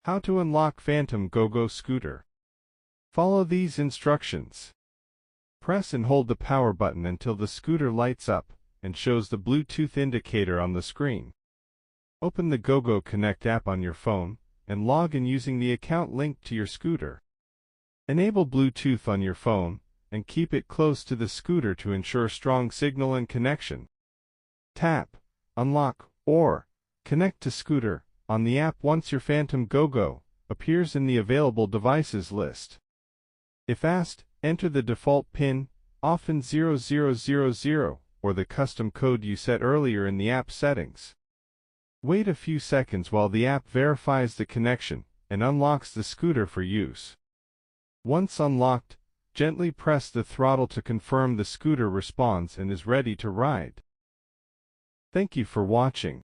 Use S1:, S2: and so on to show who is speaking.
S1: How to unlock Phantom GoGo Scooter. Follow these instructions. Press and hold the power button until the scooter lights up and shows the Bluetooth indicator on the screen. Open the GoGo Connect app on your phone and log in using the account linked to your scooter. Enable Bluetooth on your phone and keep it close to the scooter to ensure strong signal and connection. Tap, unlock, or connect to scooter on the app once your Phantom GoGo appears in the available devices list. If asked, enter the default PIN, often 0000, or the custom code you set earlier in the app settings. Wait a few seconds while the app verifies the connection and unlocks the scooter for use. Once unlocked, gently press the throttle to confirm the scooter responds and is ready to ride. Thank you for watching.